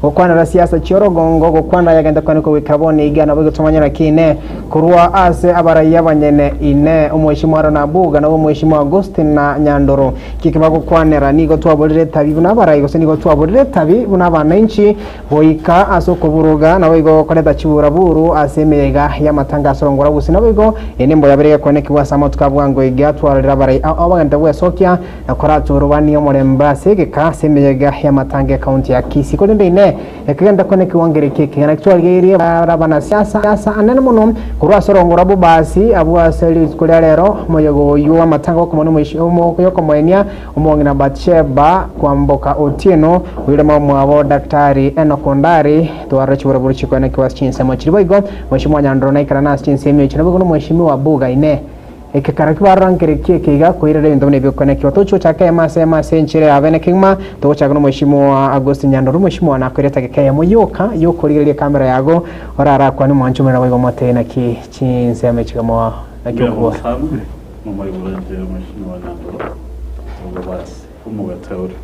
Gukwana la siasa chiorogongo gukwana yagenda kwaniko wikabone igana bwo tumanyira kine kurwa ase abaraya banyene ine umweshimwaro na buga na umweshimwa Augustin na Nyandoro kikiba gukwanera nigo twaburire tabi bunabarayi gose nigo twaburire tabi bunabana inchi boika asoko buruga na wigo koleta chibura buru asemega ya matangaso ngora gusi na wigo enembo yabirege koneki wasamo tukabwango igatwarira barayi abaganda bwesokya nakora turubani omuremba segeka semega ya matange county ya Kisii ko ndine ekigenda kone kiwangere keke na kitwalgerie barabana siasa anene muno kurwa sorongora bubasi abwa seli kulia lero moyego yuwa matanga ko muno mwishomo yoko mwenia umongina Batsheba kwamboka Otieno wile mwabo daktari Enokondari tuarachura buruchi kone kiwasichinse mochiriboigo mweshimwa Nyandoro na ikarana chinse mechino mweshimiwa Buga ine ekekara kibarangere keke koirere ndone byo kone kiwato chake mase nchire abene kingma to chagno mweshimwa Augustin Nyandoro mweshimwa na kwireta keke muyoka yokorire kamera yago orara kwa ni mwanchume na wigo mote na ki chinse mechigamo na kyoko mama ibulanje mweshimwa Nyandoro ubasi umugateuri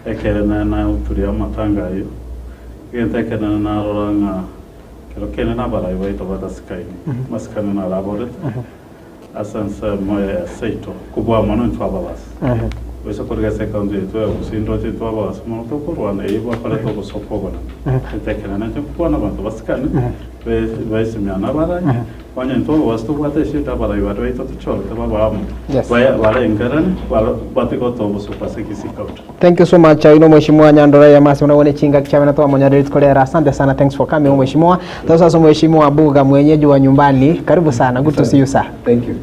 ekerena na uturi amatangayo yentekena na roranga kero kene na bara ibaito badaskai maskana na laboret asansa moya seito kubwa mano ntwababas wesa korga sekondi to usindo te twababas mono to korwana eba para to sokogona yentekena na tukwana bantu baskana wesa myana bara wanya nto wastu wate shita bara ibaito ito tcholo tababa wala engaran wala batiko to busupase kisika. Thank you so much Mheshimiwa Nyandoro ya masi unaone chinga kichana toa monyadiri tukolera. Asante sana, thanks for coming Mheshimiwa. Sasa Mheshimiwa Buga mwenyeji wa nyumbani, karibu sana, good to see you sir. Thank you.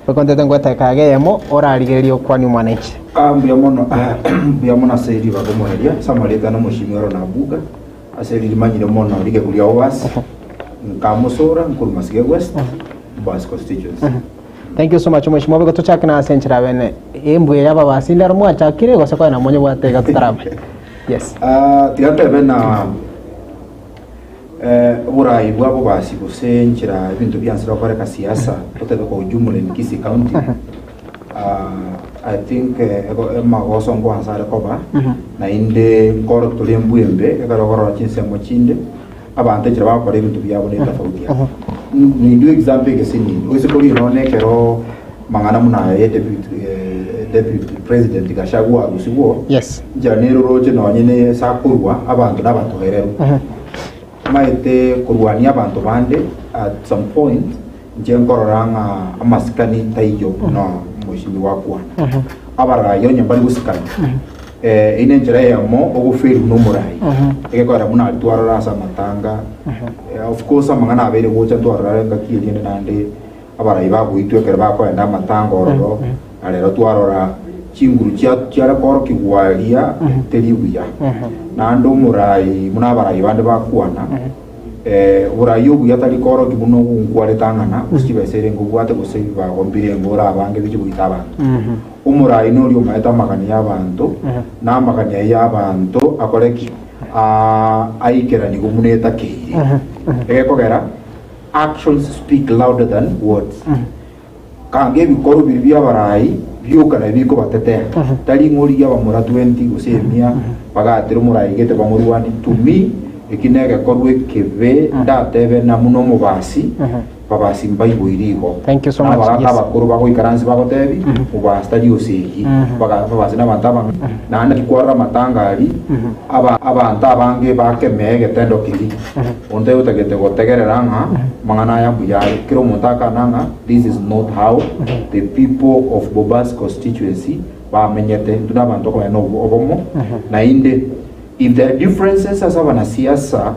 Bakonte ngwata kageyemo oraligerio kwani mwananchi. Mbia mona seri bagomoheria samareta no Mheshimiwa na Buga aseri limanyire mona lige kulia owas nkamusora nkurumasige west bas constituency. Thank you so much Mheshimiwa Buga tuchaka na senchira bene embwe yaba basindara mu achakire gose kwa na monye bwatega tutaraba. Yes. Tirate bena burayi bwabo basi gusenchira ibintu byansira kwa reka siasa tutebe ko ujumule ni Kisii County. I think magoso ngo hansare koba na inde ngoro tulembwembe egarogoro chinsemo chinde abante chira bakora ibintu byabo ne tofauti ya ni do example gesini wese ko yone kero mangana muna ye deputy president Gachagua arusiwo. Yes. Janero roje no nyene sakurwa abantu n'abatoherero maite kurwani abantu bande at some point nje ngororanga amasikani taiyo no Mheshimiwa kwa abara yonye bari gusikana ine njira yamo oguferi no murai ekekora muna atwarara sa matanga of course amangana abere gocha twarara ngakiri nande abara ibago itwekera bako enda matanga ororo alero twarora chinguru cyara koro kigwalia teribuya nando murai muna abara ibande bakwana urayo buyatari koro kibuno ngwale tangana usibesere ngubwate guseba gombire ngora abange bije buyitaba umurai no ryo maeta magani y'abantu na magani y'abantu akoreki aikera ni gumuneta kiri ekogera actions speak louder than words kange bikoro bibya abarai byukana biko batete tali ngori y'abamura 20 gusemia bagatira umurai gete bamuri wani to me ikinega korwe keve ndatebe na muno mubasi babasi mbayibo irigo. Thank you so much. Abakuru bako ikaranzi bako tebi ubasta diosegi babasi na bataba na anda kikwara matangari abantu abange bakemege tendo kiri onde utagete gotegereranga mangana ya buyari kiro mutaka nanga. This is not how the people of Bobas constituency bamenyete tunabantu ko no obomo na inde. If there are differences as a siasa,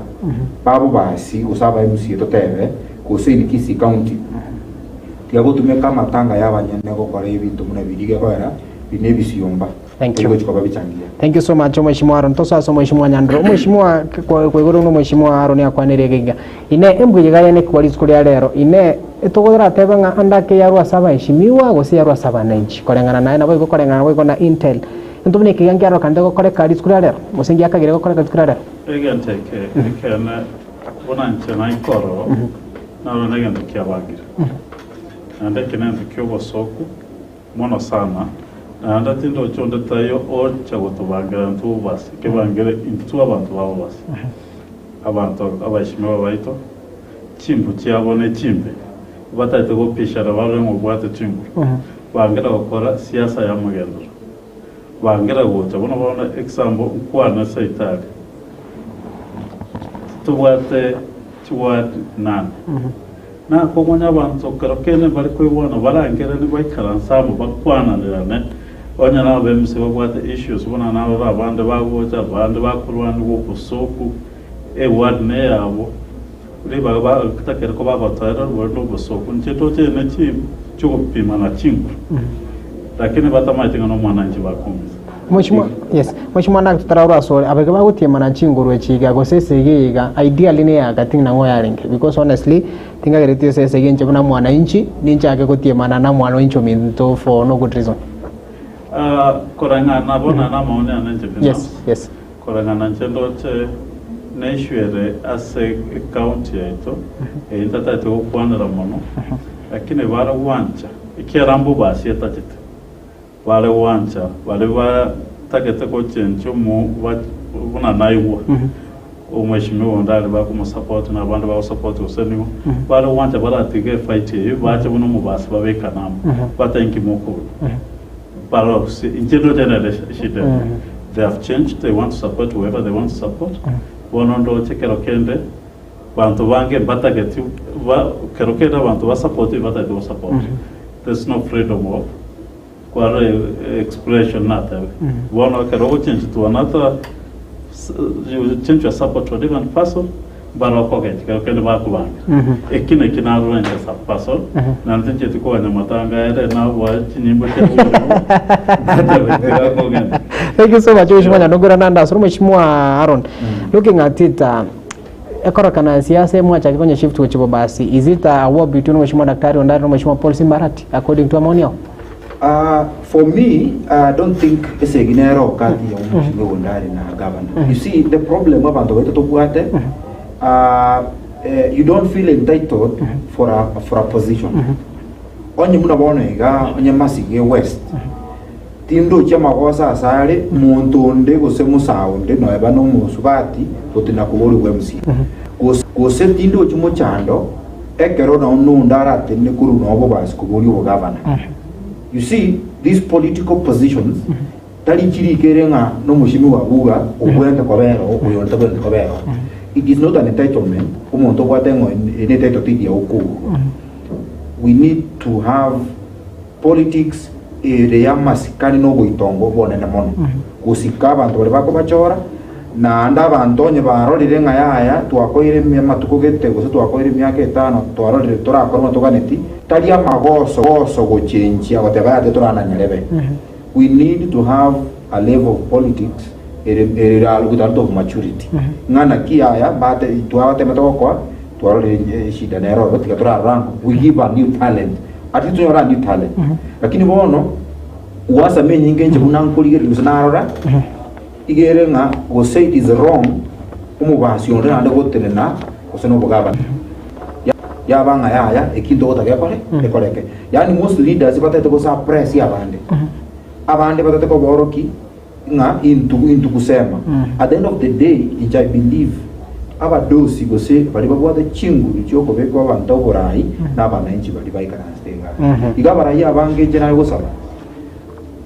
babu basi usaba MC totebe kusini Kisii County. Tiago tumeka matanga y'abanyene ko kore ibintu muna bidige kwera binebisiyomba. Thank you. Thank you so much Mheshimiwa Aaron. Tosa so Mheshimiwa Nyandoro. Mheshimiwa kwegoro no Mheshimiwa Aaron yakwanire giga. Ine embwe gaya ne kwalizi kuri lero. Ine etogora tebanga andake yarwa saba heshimiwa gose yarwa saba nenchi. Korengana naye na bogo korengana bogo na Intel. Ntumne kiyangi aro kande ko kore kali skura lero. Musingi akagire ko kore kali skura lero. Egente kana bonanche na ikoro. Na ro negende kyabagira. Ande kenende kyobo soku mono sana anda tindo chonde tayo ocha gotubangira ntu basi kebangire intu abantu babo basi abantu abashima baito chimbu cyabone chimbe batahita gupishara bari mu bwate chimbu bangira gukora siasa ya mugendero bangira guca bona example kwana saitari tubwate tuwad nan na kogonya abantu karokene bari kwibona barangera ni bayikaransamu bakwana ndirane onya na bemse babwate issues bona na abandi bagoca abandi bakurwana gukusoku ward ne yabo riba kutakera ko babatara rwendo gusoku ncheto cyene cyo gupima na chingu lakini batamayitinga no mwana nje bakomeza Mheshimiwa Ndakitari Taraura Sore abega bagutie mana chingurwe chiga go sesegega ideally ne agating na ngoya renge because honestly tinga gereti sesege nje bana mwana inchi ninja ake gutie mana na mwana incho minto for no good reason koranga na bona na maone ananje yes koranga na nchendo che naishwere ase county yaito intata to kwanira mono lakini bara wancha ikirambo basi etajite wale wancha wale wa takete ko chencho mu buna naiwa umeshimiwa ndali ba ku support na abantu ba support useniwo wale wancha bara tige fight ye bacha buno mu basi babeka namu batanki moko parox injedo generation shida they have changed, they want to support whoever they want to support bonondo chekero kende bantu bange batageti kerokenda bantu ba support batageti support there's no freedom of expression nata bono kero change to another you change your support to a different person baroko kero kende ba kubanga ekine kinaro nje sa person na nje tiko na matanga ere na wa chinyimbo cha Thank you so much, Mheshimiwa Ndongora Nanda. So Mheshimiwa Aaron, looking at it, ekora kana siasa mwacha kwenye shift kwa chibo basi, is it a war between Mheshimiwa Daktari Ondari na Mheshimiwa Paul Simbarati according to maoni yao? For me, I don't think it's a ginero kati ya Mheshimiwa Ondari na governor. You see, the problem abantu wetu tobwate, you don't feel entitled for a position. Onye muna bona iga onye masige west. Tindo cha makosa asale muntu nde gose musaunde no eba no musubati utina kubori wemsi gose tindo chumo chando ekero na onu ndara tene kuru no bo bas kubori o governor. You see these political positions tali chiri kerenga no mushimi wa buga obwenda kwa bero okuyonta kwa bero. It is not an entitlement umuntu kwatengo ene title tidi ya ukuru. We need to have politics area masikani no goitongo bone na mono kusika abantu bari bako bachora na anda abantu nye barorire ngaya twakoire matuko gete gose twakoire myaka 5 twarorire turakora matuganeti tali amagoso gochenchi abatebate turana nyerebe. We need to have a level of politics area lugutarto of maturity ngana kiaya bate twabate matoko twarorire shida na error tigatura rank. We give a new talent ati tunyora new talent lakini bono uwasa menye ngenje unankuligere lusanarora igere nga go say it is wrong umubasi onre ande gotenena oseno bogaba ya banga ya ekindo gotake kore ekoreke yani most leaders batete go sa press ya abande batete ko boroki nga into kusema at the end of the day I believe aba dosi go say bali babwate chingu cyoko beko abantu gorai nabana inchi bali baikaranstenga igabara ya bange general go saba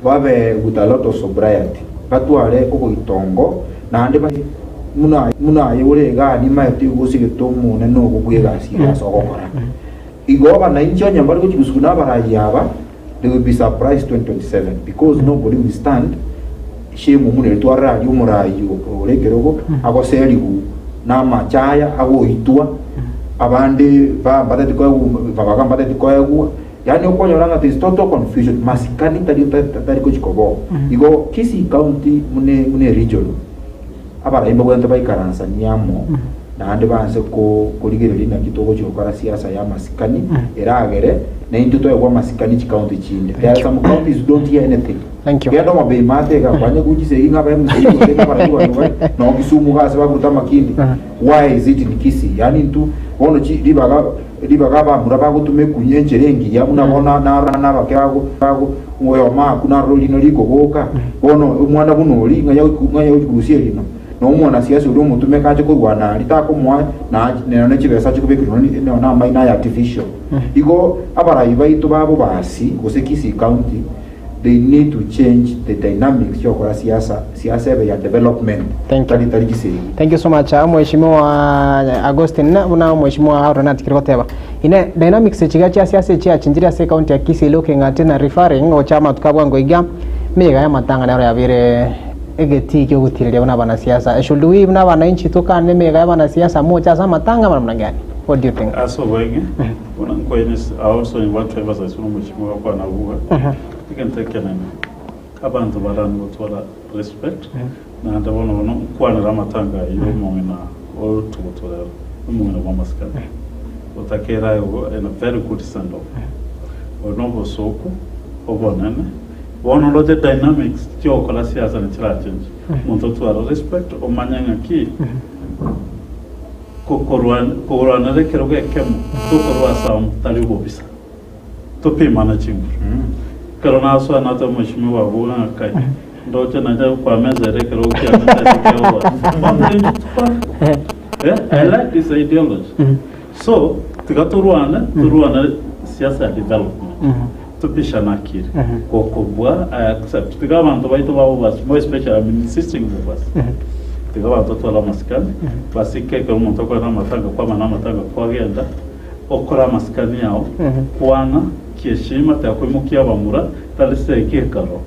wabe with a lot of sobriety batware uko itongo na ande ba muna yure ga ni ma ti gusige to mu ne no go kuyega sira so gokora igoba na inchi nyambari ko chigusukuna barayaba they will be surprised 2027 because nobody will stand shemu mune twara yumurayo orekerogo agoserigu na machaya ago itwa abande ba badati ko babaga badati ko yagu yani uko nyoranga this total confusion masikani tari ko chikobo igo Kisii county mune region abara imba kwenda baikaransa nyamo na ande banse ko kuligere lina kitogo chokora siasa ya masikani eragere na into ya masikani county chinde there are some counties don't hear anything. Thank you. Kendo mabe mate ka kwanya kujise inga ba msiki ko para iwa no Kisumu ga se bakuta makindi why is it in Kisii yani ntu wono chi ribaga ba muraba gutume kunyenjerengi ya muna bona na bakyago ngoyo ma kuna roli no liko goka bono umwana bunoli ngaya ukurusie lino no umwana siasa uri mutume kaje ko Rwanda litako mwa na ne kibesa cyo kubikira na maina ya artificial igo abarayi baitu babo basi gosekisi county they need to change the dynamics yokora siasa ya development. Thank you so much mheshimiwa Augustine na mheshimiwa Ronald Kiroteba ine dynamics chigacha siasa chia chinjira se county ya Kisii looking at na referring o chama tukabwango iga mega ya matanga na ya vire egeti kyo gutirire bana bana siasa should we na bana inchi tukane mega ya bana siasa moja za matanga namna gani? What do you think? Aso wengi wanankoyenes also in what favors as mheshimiwa kwa na buga ikentekene abantu barani botwala respect na ndabona bono kwana ramatanga iyo mongena all to botwala mongena wa maskana otakera yo in a very good stand up onobo soko obonane bono lo the dynamics tyo kola siasa ni chira change muntu twala respect o manyanga ki kokorwana rekero gekemo to korwa sam tali bobisa to pe managing kero na so na to mheshimiwa bula kai ndo tena ndio kwa meza rekero kia I like this ideology so tugaturwana siasa development to pisha nakiri kokobwa I accept tugabantu baito babo bas more especially I'm insisting with us tugabantu twala maskani basike ko umuntu ko na matanga kwa mana matanga kwa genda okora maskani yao kwana kieshima takwimukia bamura talise kekaro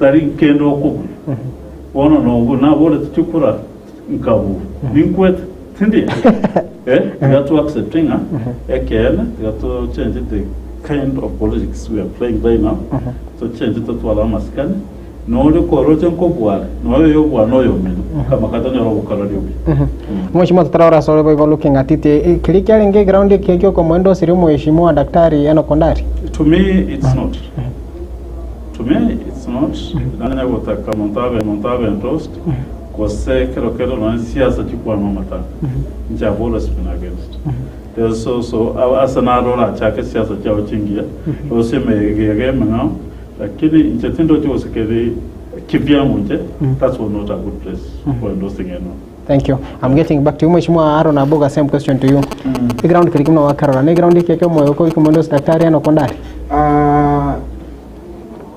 tari kendo ko wono no na bole tukura nkabu ninkwet tindi you have to accepting again you have to change the kind of politics we are playing right now to change it to ala maskani no le koroje ko bwala no yo bwa no yo meno kama katanya ro bukala dio mheshimiwa Traora sore boy looking at it klikya nge ground kekyo ko mwendo siri mheshimiwa daktari Enoch Ondari. To me it's not nana gota kama montabe endost ko se kero no siasa chukwa no mata njabolo spin against there's also asanaro na chake siasa chao chingia oseme gege manga lakini inchetindo cho sekere kipia munje that's not a good place for endorsing anyone. Thank you. I'm getting back to you mheshimiwa Aaron Abuga, same question to you. The ground kirikimna wa Karora ne ground keke moyo ko ikomondo daktari Enoch Ondari.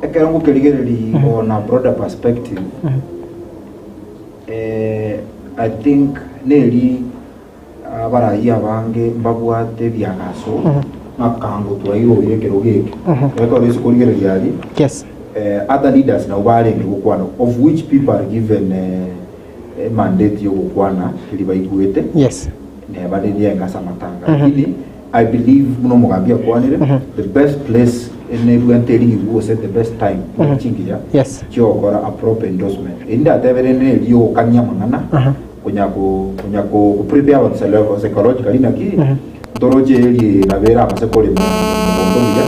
Ekerangu kirigeri on a broader perspective. I think neli abarayi abange mbabwate byagaso makango twairo yekero geke eko leso kurigeri yali. Yes. Other leaders now barenge gukwana of which people are given a mandate yo gukwana kiliba iguete. Yes. Ne badeni ngasa matanga ili I believe muno mugambia kwanire the best place in telling you was at the best time chingia yes chiokora a proper endorsement inda teverene liyo kanya mangana kunyako prepare oneself psychologically na ki doroje eli na vera asekole mbondoja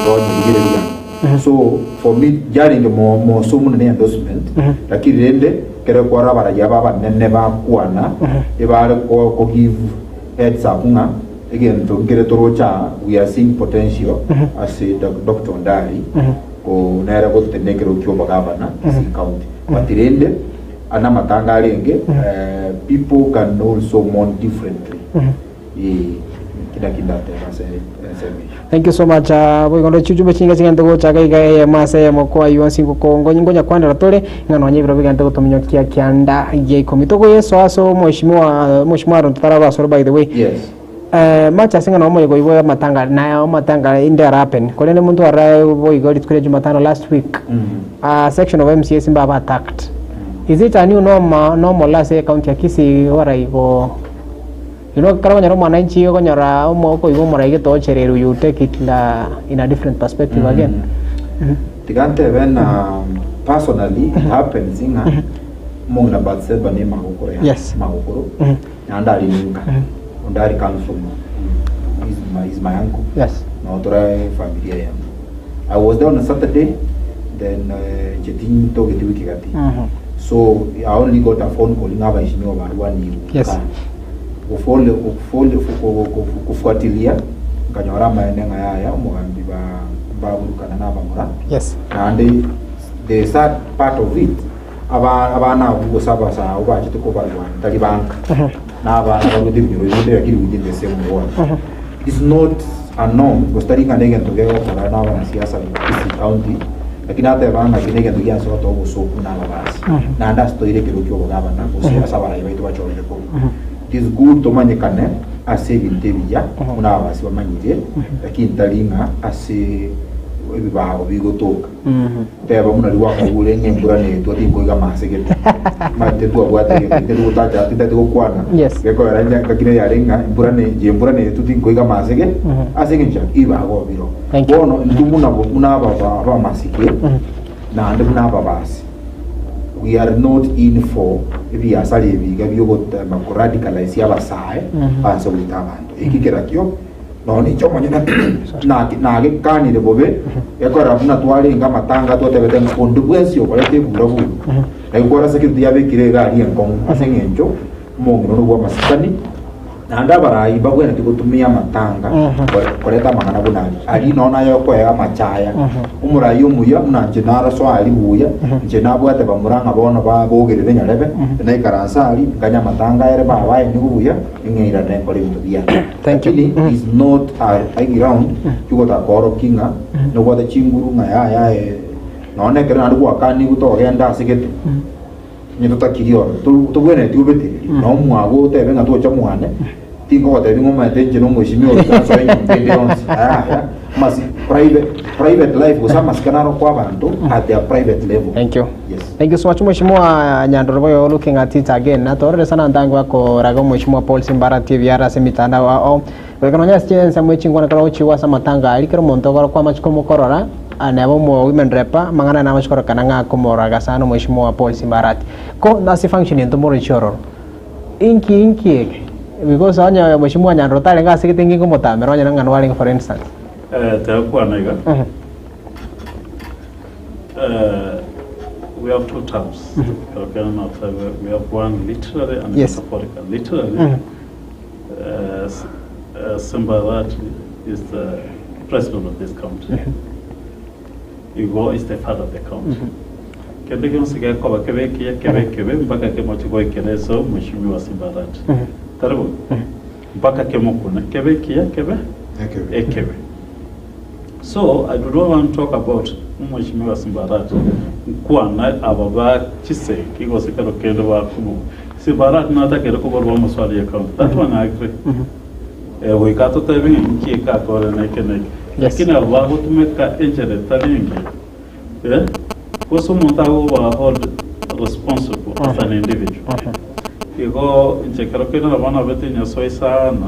ndoje so for me jaring mo so mun ne endorsement lakini rende kere kwara bara yaba banene ba kwana ebare ko give heads up nga again to get torocha we are seeing potential as a Dr. Ondari ko naira ko tenekero kyo bagabana county but rende ana matanga alenge people can also mourn differently thank you so much boy gondo chuchu chinga chinga ndo chaga iga masa ya moko ayo singo kongo ngonya kwanda ratole ngano nyebiro biganda gutomyo kia kianda ye komito yeso aso mheshimiwa Rontaraba soro by the way yes macha singa no moyo goibo matanga na matanga in there happen kolene muntu ara boy godi tukule Jumatano last week section of MCS mbaba attacked is it a new normal last county ya Kisii waraigo kama nyaro mwananchi yo nyara moko ibo maraige to cherero you take it in a different perspective again tigante when personally happens inga mona batseba ne mahokoro ya mahokoro ndari ninga Ondari comes from is my uncle yes no tora familia I was there on a Saturday then jetin to get wiki gati so I only got a phone call ngaba ishimiwa barua ni yes kufuatilia kanyora maeneo haya mugambi baburukana n'abamura Yes. and the sad part of it abana ubusaba sa ubachite ko barwana tali bank n'abana babude byoro yakiri within the same ward. It's not a norm ko studying and again together for n'abana siasa in county lakini hata bana kinege ndio yanso to usoku n'ababasi na ndasto ile kirukyo bugabana ko siasa bara ibaito bachorere ko. It is good to manyekane ase bintebija n'ababasi bamanyire lakini talinga ase ebibaho bigotoka teba munali wakagule ngembura ne to tingo igamase mate tu abwate nderu tacha tita to kwana geko yaranja kakine yarenga mbura ne tu tingo igamase ase ngenja ibaho biro bono ndumuna baba abamasike na ande muna babasi. We are not in for ebi asali ebi gabiyogota makoradicalize yabasaye banso bitabantu ikigerakyo no ni chomo nyina na kani de bobe ekora muna twali nga matanga to tebete nkundu bwesi okolete burabu ekora sekiriti yabe kirega ali enkon asengenjo mongo no bwa masikani na ndabara ibabwe na tikutumia matanga koleta mangana bunani ali nona yoko ya machaya umurayi umuya munanje nara so ali buya nje nabwate bamuranga bono babogerere nyarebe na ikaransa ali kanya matanga ere babaye ni buya ingeira ne kole mutubia. Thank you. Is not a ground you got a koro kinga no what the chinguru nga ya none kera ndu akani gutogenda sigete nyito kirio to bwene tubete no mwago tebe nga to chamwane tingo tebe ngoma tenje no mwishimio so independence mas private life kusama skanaro kwa bantu at their private level. Thank you. Yes. Thank you so much Mheshimiwa Nyandoro. You're looking at it again. Na tore sana ndangu wako rago Mheshimiwa Paul Simbara TV ara semitandao ao wekanonya science mwechingwa na karo chiwa sama tanga alikero monto kwa machiko mukorora anabo mo women repa mangana na machiko kananga komoraga sana Mheshimiwa Paul Simbara ko nasi function into more choro inki because anya Mheshimiwa Nyandoro tale ngasi kitingi ko motamero anya ngana wali for instance kwa naiga we have two terms. We have one literary and metaphorical. Literary, Simbarat is the president of this country. Igbo is the father of the country. Kende msiga kwa kebe mpaka kemo chukua kereso Mheshimiwa Simbarat. Taribu mpaka kemo kuna kebe ekebe. So I do not want to talk about Mheshimiwa Simbarat kwa na ababa chise kiko sikalo kendo wa kumu Simbarat na takero ko borwa muswali account that one I agree we kato tabi nki ka kore na kene lakini ababa tumeka enjere talingi koso montago wa hold responsible as an individual iko nchekero kendo na bana bete nyaso sana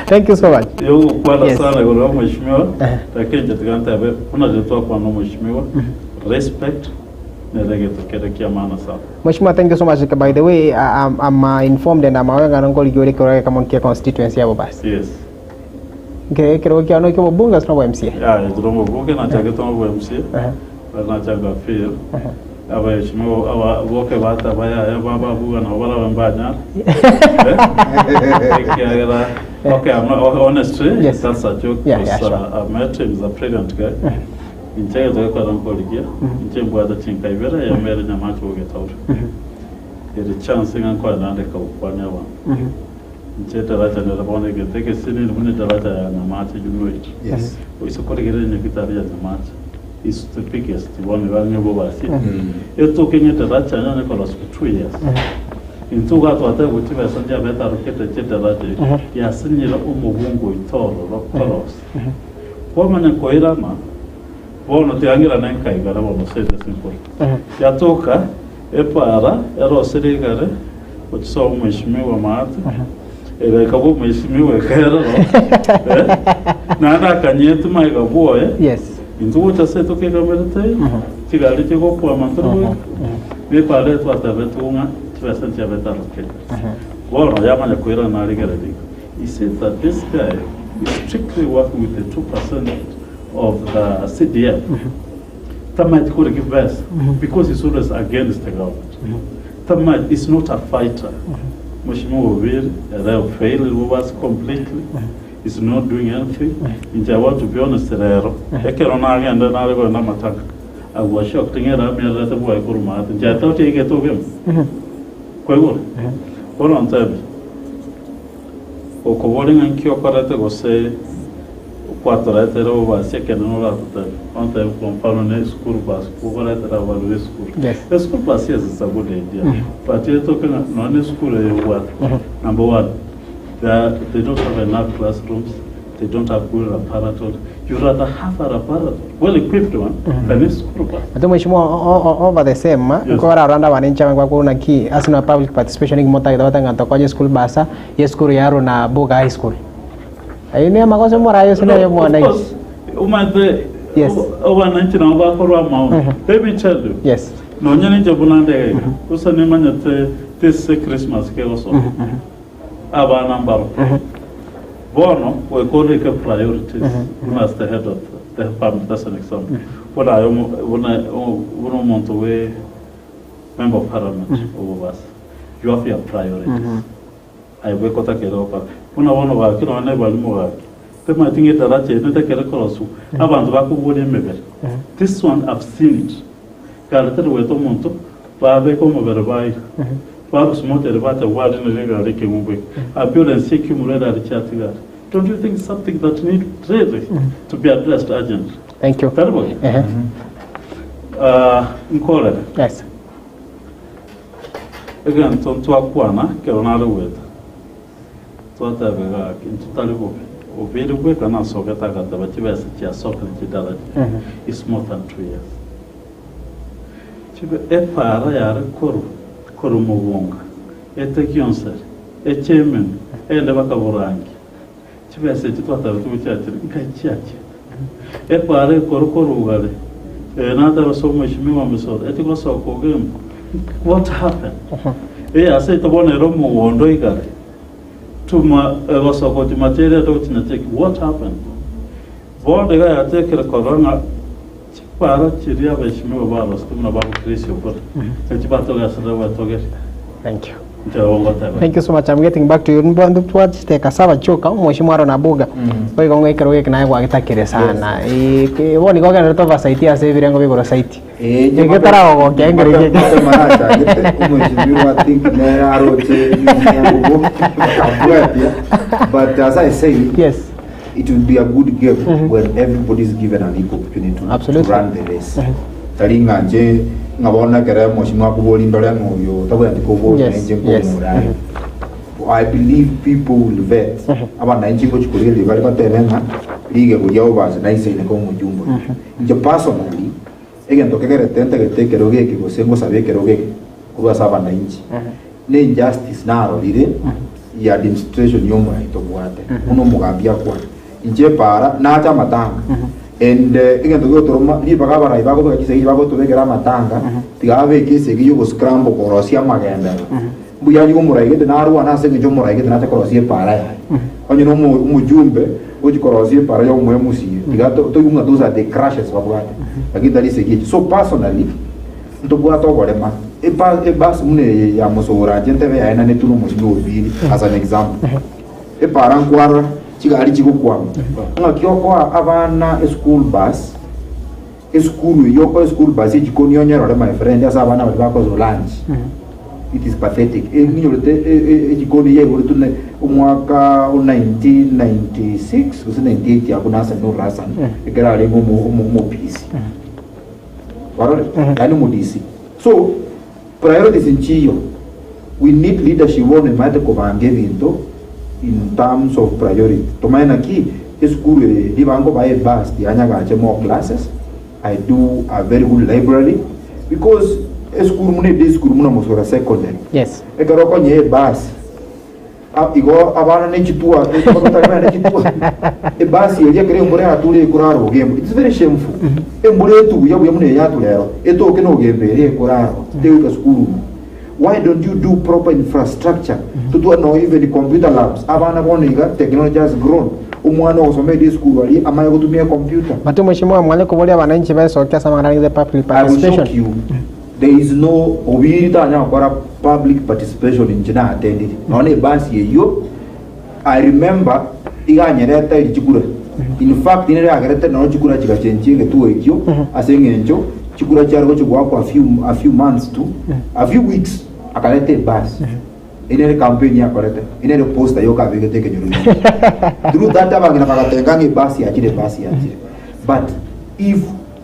Thank you so much. Yo kwa sana kwa Mheshimiwa lakini jatikanta abe unajitoa kwa Mheshimiwa respect na regeto kile maana sana. Mheshimiwa, thank you so much. By the way, I'm informed and I'm aware ngo ligore kwa kama kia constituency yabo basi. Yes. Kero kia no kimo bunga sino MCA. Yeah, ndromo bunga na chageto ngo MCA. Na chaga feel. Aba Mheshimiwa aba woke bata baya baba buga na wala wambanya. Okay, I'm not honestly. Yes. That's a joke. Yeah, sure. I met him, he's a brilliant guy. Inchega zoe kwa rankoligia. Inchembu ada chinka ibera ya mere nyamacho ugetauri. Iri chance nga kwa nande ka ukwanya wa. Incheta racha nirabone geteke sini nmune daraja ya nyamacho junuiti. Yes. Uisokore gire nyekitari ya nyamacho. Is the biggest one wa nyobo basi. Eto kenye daraja nyane kwa last 2 years. Intuga twate gutiba sanja beta rokete chedaraje ya sinyira umubungu itoro rokoros kwa manya koirama bono tiangira nanka igara bono sede simple ya toka epara ero serigare utso Mheshimiwa maati ebe kabo Mheshimiwa kero na kanyetu maiga boye Yes. intugo chase toke kamerete tigali tigo kwa mantro be pale twate betunga President Yabeta Rokete. Well, Yamana Kuira Narigaradi. He said that this guy is strictly working with the 2% of the CDF. Tamait could give best because he's always against the government. Tamait is not a fighter. Mheshimiwa Wabir, they failed was completely. is not doing anything. I want to be honest, I can't and then I'll go and attack. I was shocked to get up here at the boy Kurma. I thought he get to him. Quite good. What on time? O Covoling and Kyokarate was say, Quaterate over second and all that. On time from Parone school bus, Covorate about the school. The school bus, yes, is a good idea. But you're talking about non school, what? Number one, they don't have enough classrooms, they don't have good apparatus. You rather have an apparatus, well equipped one, than a school bus. Atu mheshimiwa over the same kwa rwanda wananchi kwa kuna ki asina public participation ngimota idawata ngatokwaje school basa ye school yaro na Buga High School. Ayini amakosa mora yo sina yo mwananchi. Umate yes wananchi na bakorwa mao. Let me tell you. Yes. No nyane jabunande usane manyate this Christmas ke also. Aba number. Bono we call it priorities. You must head of the family. That's an example. When I want to be member of parliament over us, you have your priorities. I wake up at Keropa. When I want to work, you know, I never more. They might think it that you take a cross. I want to work with him. This one I've seen it. Carter with Tomonto, Babe come over by. Perhaps more about the word in the regular movie. Appeal and seek him read at the chat. Don't you think something that needs really to be addressed urgent? Thank you. Terrible. Yes. Again, to Aquana, Caronado with. To whatever, into Talibu. Or very quick and also get at the university as soccer is more than 2 years. Epara Kurumuwonga, Etekyonser, Echemen, Endabakaburangi. Chivese Titata to church, Kachachi. Epare Korugale, another so much Mimamusod, Etikoso Kogim. What happened? I said to one Romo Wondoiga to my Rosoko to material take. What happened? Born the guy I take a corona. Para Chiria Vishmu Baros, about Christian, but thank you. Thank you so much. I'm getting back to you. Mbona tuwaje tekasaba choka mheshimiwa Aaron Abuga. Kwa hiyo ngwe kero yake naye wagitakire sana. Woni goga na toba site ya save rengo bigoro site. Ngitara ogo kengere yake. Mheshimiwa think na aroche but as I say, yes, it will be a good game when everybody is given an equal opportunity to run the race. Taringa nje ngabona kere mheshimiwa kuboli ndole ngoyo tabula ndikobo nje ngomurai. I believe people will vet. Aba nje ko chikurele bali baterenga lige bujyaho bazi naise ne ko mujumbo. Nje personally egento kegere tente gete keroge ko sengo sabe keroge kuba saba na nje. Ne injustice naro lire ya administration yomo itobwate. Uno mugambia kwa nje para nata matanga. And again, to go to Roma, you Bagaba, Bago, to the Gramatanga, the Ave Kisi, you scramble or Rosia Maganda. We are you more get an hour and asking you more I get another Corosia Para. On you know Mujumbe, which Corosia Para Musi, you got to those are the crashes of what again that is a gift. So personally, to go out over them, a bus mune Yamosora, Gentave, and I need to as an example. A paranquara. Chigari chigukwa ngakyoko abana school bus school bus ichikonyonya my friend asa abana bako zo lunch it is pathetic nyorete echikoni ye urutune umwaka 1996 kusi 98 yakuna sa no rasan ekera ale mo PC warole yani modisi so priorities nchiyo we need leadership one mate ko bangevinto in terms of priority. Tomaina ki school dibango by bus the anyaga more classes. I do a very good library because school mune this school muna musora secondary. Yes. Ekaroko nye bus. Igo abana nechitua e bus ye kere mbure atule kuraro game. It's very shameful. Mbure tu yabu mune yatu lero. Eto keno game re kuraro. Teuka school. Why don't you do proper infrastructure to do no even the computer labs? Abana boniga technology has grown. Umwana usome this school wali amaye kutumia computer. Matu mheshimiwa mwale kubolia wananchi basi okea samangani the public participation. I will shock you. There is no obirita nya kwa public participation in China attended. None basi yeyo. I remember iganyereta iri chikura in fact inere agerete no chikura chikachenjie getuo ekyo asengenjo chikura cyarwo chigwa kwa a few months to a few weeks akalete bus inere campaign yakorete inere poster yo kabegete kenyuru through that abangina bagatengange bus yakire but if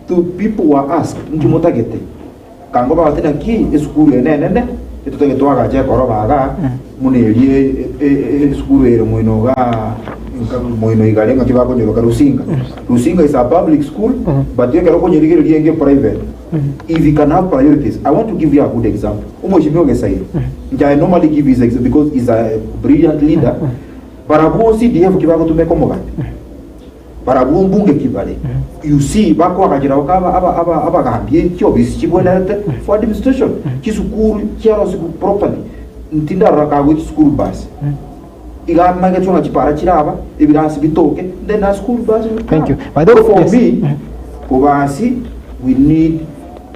the people were asked ngimotagete kango bagatena ki esukuru enene etutege twagaje korobaga munerie esukuru ero moino igalenga kibago nyoka Rusinga is a public school but you can go nyirigere private if you can have priorities. I want to give you a good example. Umoshimio Gesai. I normally give his example because he's a brilliant leader. Barabu CDF kibago tumeko mogati. Barabu mbunge kibale. You see bako akajira aba gambie kyo bisibona for administration. Kisukuru kyaro siku properly. Ntinda raka with school bus. Igama chunga chipara chiraba ibirasi bitoke then a school bus. Thank you. But for me, Obasi, we need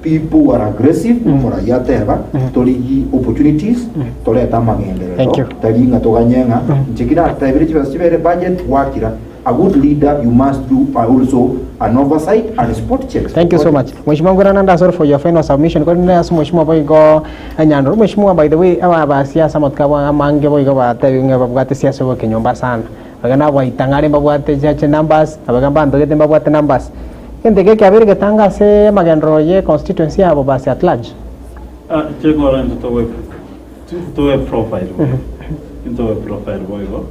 people who are aggressive for a yateva to opportunities to let them again. Thank you. Taringa to Ganyanga, Chekina, Tabiri budget, Wakira. A good leader, you must do also an oversight and spot checks. Thank you so much. Mheshimiwa Ngurananda, sorry for your final submission. Kwa nini asu Mheshimiwa Boygo Nyandoro? Mheshimiwa, by the way, awa ba siasa matkawa mange Boygo ba tabi ngabagate siasa wa Kenyomba sana. Bagana wa itangare babwate jache numbers, abagamba ndogete babwate numbers. Kende ke kabiri getanga se magendro ye constituency abo ba at large. Chego ran to a profile. Into a profile Boygo.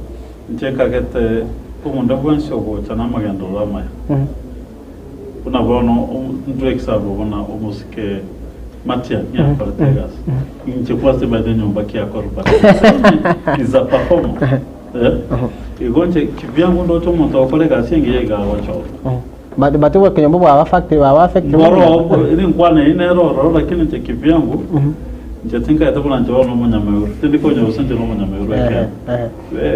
Cheka get umunda bwansi obotana magendo lama una bono ndwexabo bona omusike matia ya partegas inche kwaste bade nyumba kia korba is a performer igonje kivyangu ndo to muntu okolega singiye ga wacho batu wa kenyombo wa affect moro ni nkwane inero lakini nche kivyangu Jatinka ya tabula nje wano mwenyameuru. Tindiko nje usanje no mwenyameuru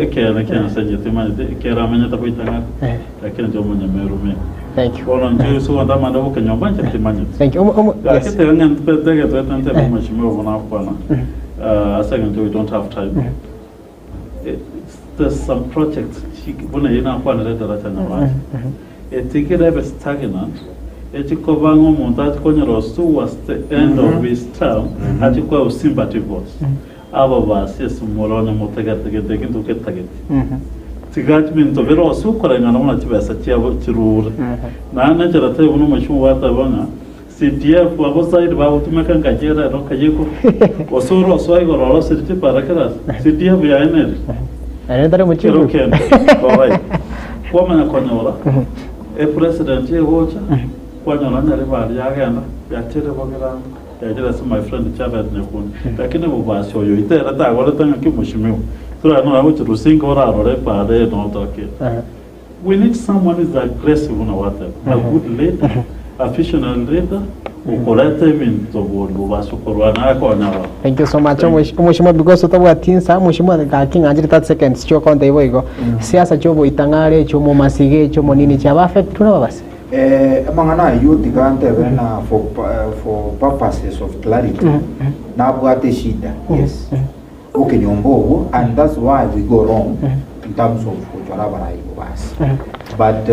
eke na kia nasanje tima kera menya tapo itanga. Lakini nje mwenyameuru me. Thank you. Kono nje so anda manda buke nyomba nje timanya. Thank you. Yes. Kete ngan tege twetante mheshimiwa wana bwana. Second we don't have time. There's some projects buna ina kwa na leta la nyamba. Etikira be stagnant. Etikobango montat konyerosu was the end of his term atikwa usimbati votes aba basi sumolone mutagatege kintu ketagete tigati minto vero sukora ngana mona tibasa cyabo kirura nana jarate uno mushumu watabana CDF wabo side babo tumeka ngagera no kayeko osoro swai gororo sirti parakara CDF ya enel ane dare mu chiru okay alright kwa mana konyola president ye wocha kwanya nanya ribali yagenda yatere bogera yagera so my friend Chavez nekuni lakini bubasi oyo itera tagora tanga kimushimiwa tura no abo Rusinga orarore pade no toke we need someone who is aggressive on what a good leader a visionary leader ukolete minto bubasi korwana akona. Thank you so much Mheshimiwa because utawa tinsa Mheshimiwa kakinga ajiri 30 seconds cho konta ibo igo siasa chobo itangare chomo masige chomo nini cha affect tuna babasi mangana youth gante bena for purposes of clarity na bwate shida yes okay nyombo and that's why we go wrong in terms of kuchora barai basi but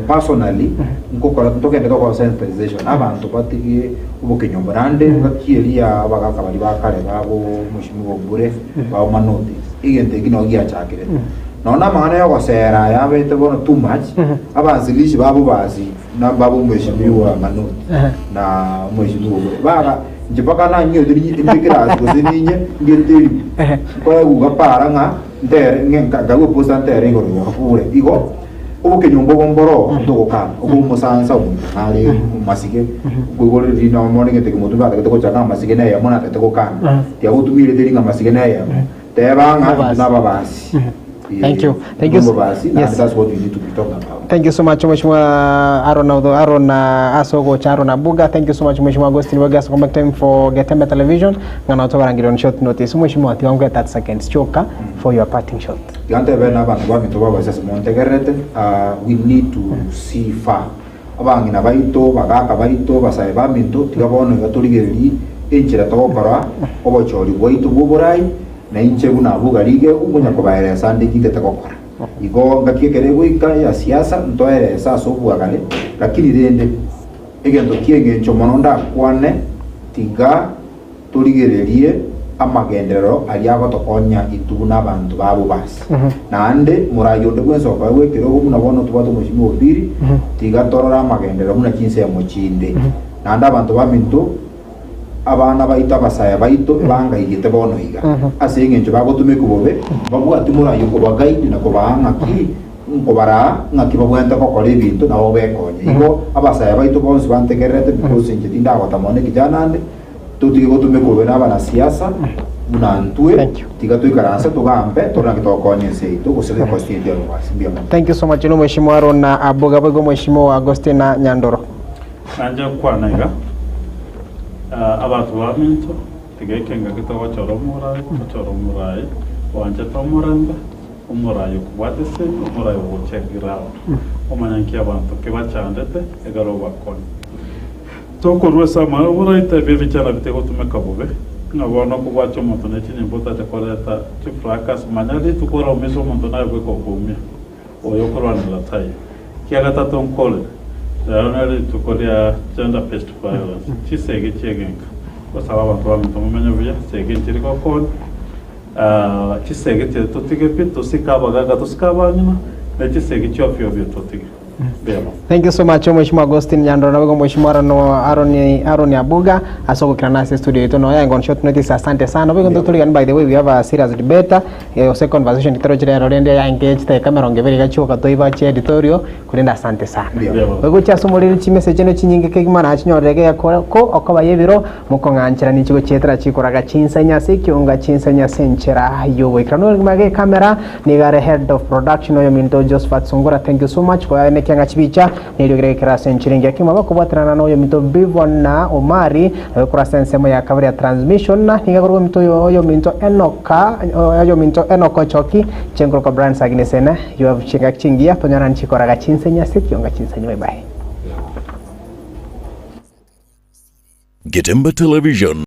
personally ngokora tokende kwa sensitization abantu batigi ubuke nyombo rande ngakielia abagaka bali bakare babo mushimiwo bure ba manote igente gino giya chakire naona maana yo gosera yabete bono too much abanzilishi babo bazi na babo mweshimiwa manote na mweshimiwa baga njipaka na nyo ndikira kuzininye ngenteri kwa gugapara nga ndere ngago posta ndere ngoro yakure igo ubuke nyombo bomboro ndoka ubu musansa umale masike gugore dina morning eteke mutumba tekeko chaka masike na yamona tekeko kana tia utumire delinga masike na yamona tebanga na babasi. Thank you. Yes. That's what we need to be talking about. Thank you so much, Mheshimiwa Aaron Asogo Charo Nabuga. Thank you so much, Mheshimiwa Agustin Wegas, come back time for Getembe Television. Ngana utoka rangi on short notice. Mheshimiwa tiwangu 30 seconds. Choka for your parting shot. Yante bena bantu ba mitoba ba sasa montegerete. We need to see far. Abangi na baito, bagaka baito, basai ba minto, tigabono gatoligereri, enchira tokora, obochori boito boborai. Na inche buna bugarige umunya ko bayere sande kite takokora igo ngakigere gwika ya siasa ntoere sasa ubwagane lakini rende egento kiengencho mono ndakwane tiga turigererie amagendero ali agotokonya itu n'abantu babo basi nande murayonde gwensoka wekero muna bono tubato mushimo obiri tiga torora amagendero muna kinse ya mochinde nanda abantu baminto abana baita basaya baito banga igite bono higa asengencho bagotume kubobe babwati murayuko bagaidi na kobanga ki nkobara ngakibabwenta ko kore bintu nabo bekonye igo abasaya baito bonse bantegerete because ngitinda agotamone kijanande tutige gotume kubobe n'abana siasa munantue tiga tuikaransa tugambe torna kitokonye seito gusele kostindi ya rwasi. Thank you so much no mheshimiwa Arona Abuga bego mheshimiwa Agostina Nyandoro nanje kwanaiga abantu baminto tigekenga kitogo choromurai wanje tomuranda umurayi kubwatese umurayi wochekirawo omanyanki abantu kibachandete egaro bakoni tokorwesa mara umurai tebiri cyana bitego tumekabobe ngabona kubwacho umuntu nekinyimbuta tekoreta tifrakas manyali tukora umizo umuntu nawe kwekogumya oyo korwanira tayi kiagatatu nkole Daronari tukoria gender based violence. Chisege chegenga. Basaba abantu bamuntu mumenya bya sege kiriko kon. Chisege te tutige pito sikabaga tusikabanyina. Na chisege chofyo byo tutige. Thank you so much mheshimiwa Agostin Nyandoro na bego mheshimiwa Aroni Abuga asoko kranasi studio yetu no yango short notice. Asante sana bego ndotuligan. By the way, we have a serious debate a conversation kitero chire rorende ya engage te camera ngeveri gachuka toiba che editorial kulenda. Asante sana bego cyasumurira chi message no chinyinge kegimana achinyorege yakora ko okaba yebiro mukonganchira nichigo chetera chikoraga chinsanya sekyonga chinsanya senchera yowe krano mage camera nigare head of production oyo minto Josephat Sungura. Thank you so much kwa kyanga chibicha nilio grekera senchiringi akima bakubatirana no yo mito Bivon na Omari kura sensemo ya kabri ya transmission na nigakorwa mito yo minto Enoka choki chengro ko brand sagnesena yo have chinga chingia tonyana nchikora ga chinsenya sekyonga chinsenya. Bye bye. Getemba Television.